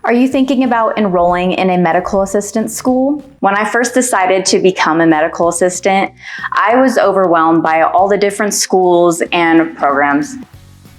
Are you thinking about enrolling in a medical assistant school? When I first decided to become a medical assistant, I was overwhelmed by all the different schools and programs.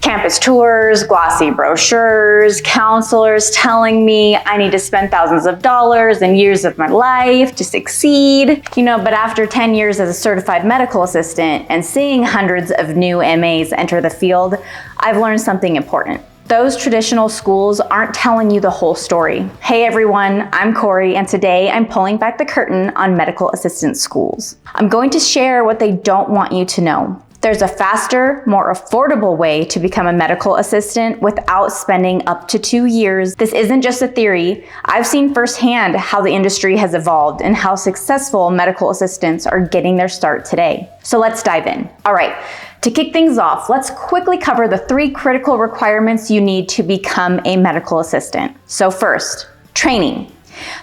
Campus tours, glossy brochures, counselors telling me I need to spend thousands of dollars and years of my life to succeed. But after 10 years as a certified medical assistant and seeing hundreds of new MAs enter the field, I've learned something important. Those traditional schools aren't telling you the whole story. Hey everyone, I'm Cori, and today I'm pulling back the curtain on medical assistant schools. I'm going to share what they don't want you to know. There's a faster, more affordable way to become a medical assistant without spending up to 2 years. This isn't just a theory. I've seen firsthand how the industry has evolved and how successful medical assistants are getting their start today. So let's dive in. All right. To kick things off, let's quickly cover the 3 critical requirements you need to become a medical assistant. So first, training.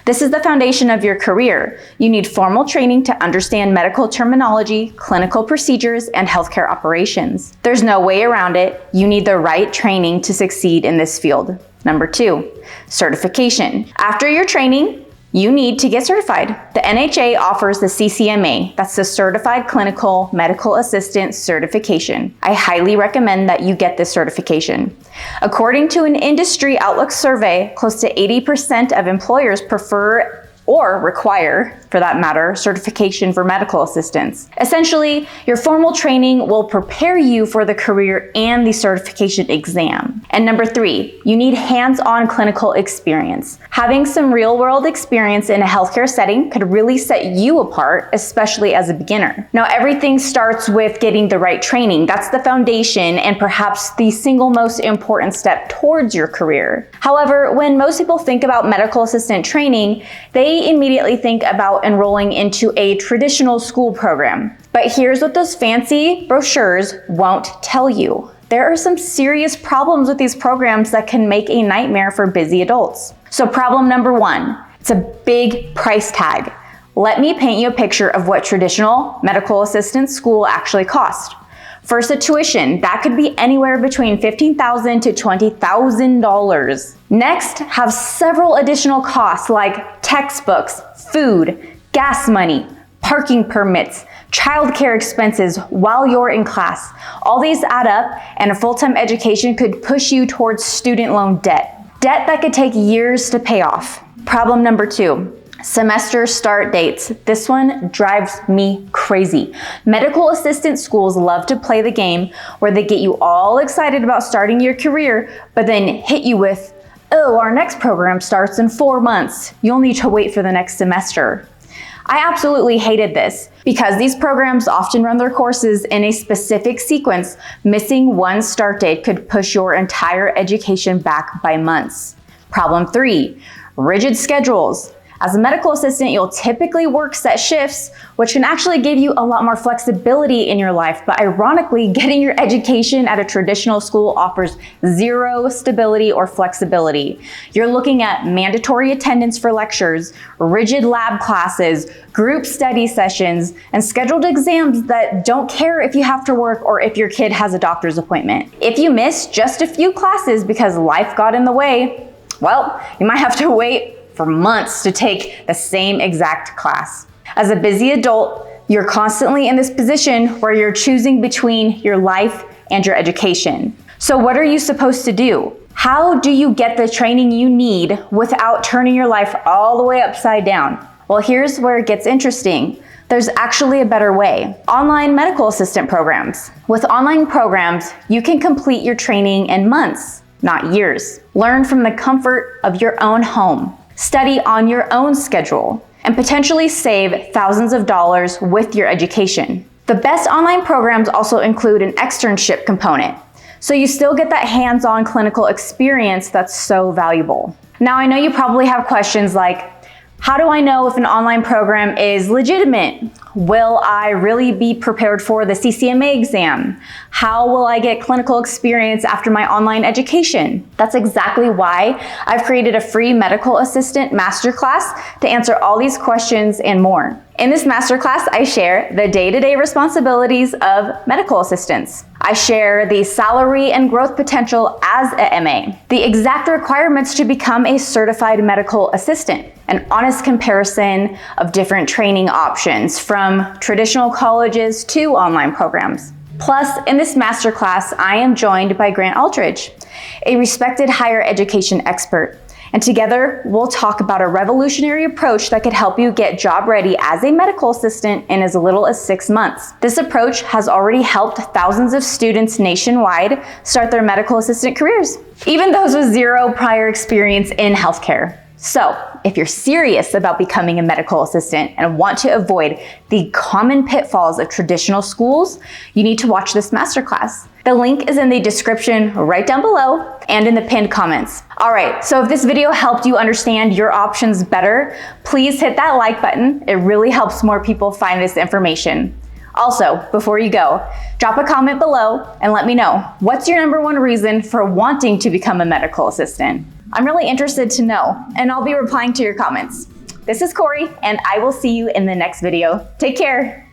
This is the foundation of your career. You need formal training to understand medical terminology, clinical procedures, and healthcare operations. There's no way around it. You need the right training to succeed in this field. Number 2, certification. After your training, you need to get certified. The NHA offers the CCMA, that's the Certified Clinical Medical Assistant Certification. I highly recommend that you get this certification. According to an industry outlook survey, close to 80% of employers prefer or require, for that matter, certification for medical assistants. Essentially, your formal training will prepare you for the career and the certification exam. And number 3, you need hands-on clinical experience. Having some real-world experience in a healthcare setting could really set you apart, especially as a beginner. Now, everything starts with getting the right training. That's the foundation and perhaps the single most important step towards your career. However, when most people think about medical assistant training, they immediately think about enrolling into a traditional school program. But here's what those fancy brochures won't tell you. There are some serious problems with these programs that can make a nightmare for busy adults. So problem number 1, it's a big price tag. Let me paint you a picture of what traditional medical assistant school actually costs. First, a tuition. That could be anywhere between $15,000 to $20,000. Next, have several additional costs like textbooks, food, gas money, parking permits, childcare expenses while you're in class. All these add up, and a full-time education could push you towards student loan debt. Debt that could take years to pay off. Problem number 2. Semester start dates. This one drives me crazy. Medical assistant schools love to play the game where they get you all excited about starting your career, but then hit you with, oh, our next program starts in 4 months. You'll need to wait for the next semester. I absolutely hated this because these programs often run their courses in a specific sequence. Missing one start date could push your entire education back by months. Problem 3, rigid schedules. As a medical assistant, you'll typically work set shifts, which can actually give you a lot more flexibility in your life. But ironically, getting your education at a traditional school offers zero stability or flexibility. You're looking at mandatory attendance for lectures, rigid lab classes, group study sessions, and scheduled exams that don't care if you have to work or if your kid has a doctor's appointment. If you miss just a few classes because life got in the way, well, you might have to wait for months to take the same exact class. As a busy adult, you're constantly in this position where you're choosing between your life and your education. So what are you supposed to do? How do you get the training you need without turning your life all the way upside down? Well, here's where it gets interesting. There's actually a better way. Online medical assistant programs. With online programs, you can complete your training in months, not years. Learn from the comfort of your own home. Study on your own schedule, and potentially save thousands of dollars with your education. The best online programs also include an externship component, so you still get that hands-on clinical experience that's so valuable. Now, I know you probably have questions like, how do I know if an online program is legitimate? Will I really be prepared for the CCMA exam? How will I get clinical experience after my online education? That's exactly why I've created a free medical assistant masterclass to answer all these questions and more. In this masterclass, I share the day-to-day responsibilities of medical assistants. I share the salary and growth potential as a MA, the exact requirements to become a certified medical assistant, an honest comparison of different training options from traditional colleges to online programs. Plus, in this masterclass, I am joined by Grant Aldridge, a respected higher education expert. And together, we'll talk about a revolutionary approach that could help you get job ready as a medical assistant in as little as 6 months. This approach has already helped thousands of students nationwide start their medical assistant careers, even those with zero prior experience in healthcare. So, if you're serious about becoming a medical assistant and want to avoid the common pitfalls of traditional schools, you need to watch this masterclass. The link is in the description right down below and in the pinned comments. All right, so if this video helped you understand your options better, please hit that like button. It really helps more people find this information. Also, before you go, drop a comment below and let me know, what's your #1 reason for wanting to become a medical assistant? I'm really interested to know, and I'll be replying to your comments. This is Cori, and I will see you in the next video. Take care.